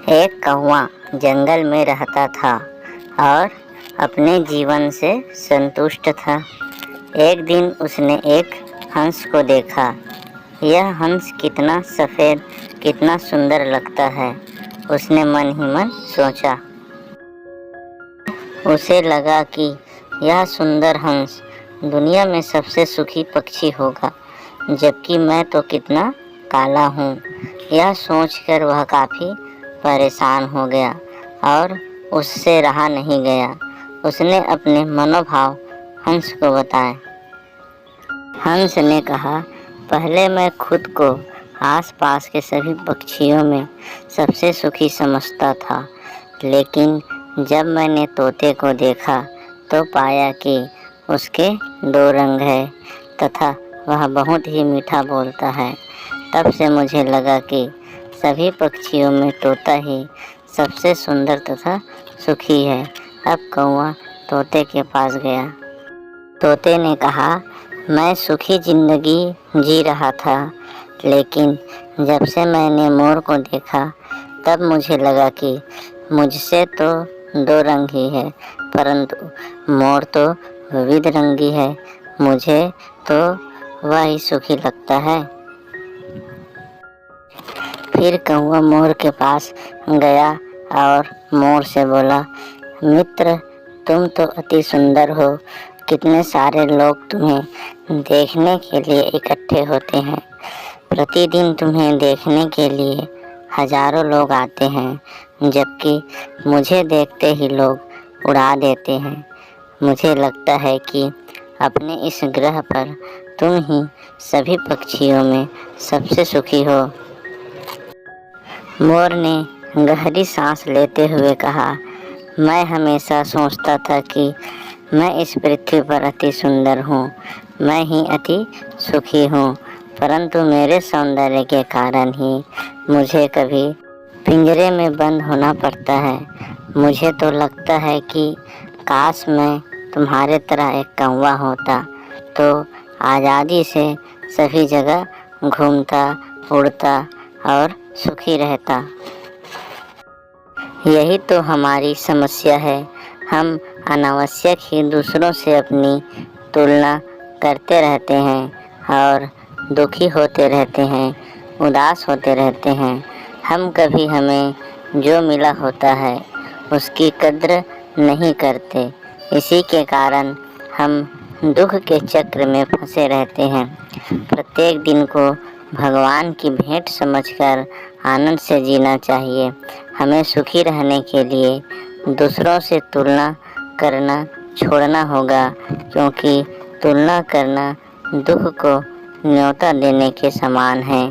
एक कौवा जंगल में रहता था और अपने जीवन से संतुष्ट था। एक दिन उसने एक हंस को देखा। यह हंस कितना सफ़ेद, कितना सुंदर लगता है, उसने मन ही मन सोचा। उसे लगा कि यह सुंदर हंस दुनिया में सबसे सुखी पक्षी होगा, जबकि मैं तो कितना काला हूँ। यह सोचकर वह काफ़ी परेशान हो गया और उससे रहा नहीं गया। उसने अपने मनोभाव हंस को बताए। हंस ने कहा, पहले मैं खुद को आसपास के सभी पक्षियों में सबसे सुखी समझता था, लेकिन जब मैंने तोते को देखा तो पाया कि उसके 2 रंग हैं तथा वह बहुत ही मीठा बोलता है। तब से मुझे लगा कि सभी पक्षियों में तोता ही सबसे सुंदर तथा सुखी है। अब कौवा तोते के पास गया। तोते ने कहा, मैं सुखी ज़िंदगी जी रहा था, लेकिन जब से मैंने मोर को देखा तब मुझे लगा कि मुझसे तो 2 रंग ही है, परंतु मोर तो विविध रंगी है। मुझे तो वह ही सुखी लगता है। फिर कौवा मोर के पास गया और मोर से बोला, मित्र, तुम तो अति सुंदर हो। कितने सारे लोग तुम्हें देखने के लिए इकट्ठे होते हैं। प्रतिदिन तुम्हें देखने के लिए हजारों लोग आते हैं, जबकि मुझे देखते ही लोग उड़ा देते हैं। मुझे लगता है कि अपने इस ग्रह पर तुम ही सभी पक्षियों में सबसे सुखी हो। मोर ने गहरी सांस लेते हुए कहा, मैं हमेशा सोचता था कि मैं इस पृथ्वी पर अति सुंदर हूँ, मैं ही अति सुखी हूँ, परंतु मेरे सौंदर्य के कारण ही मुझे कभी पिंजरे में बंद होना पड़ता है। मुझे तो लगता है कि काश मैं तुम्हारे तरह एक कौवा होता तो आज़ादी से सभी जगह घूमता, उड़ता और सुखी रहता। यही तो हमारी समस्या है। हम अनावश्यक ही दूसरों से अपनी तुलना करते रहते हैं और दुखी होते रहते हैं, उदास होते रहते हैं। हम कभी हमें जो मिला होता है उसकी कद्र नहीं करते। इसी के कारण हम दुख के चक्र में फंसे रहते हैं। प्रत्येक दिन को भगवान की भेंट समझकर आनंद से जीना चाहिए। हमें सुखी रहने के लिए दूसरों से तुलना करना छोड़ना होगा, क्योंकि तुलना करना दुख को न्योता देने के समान है।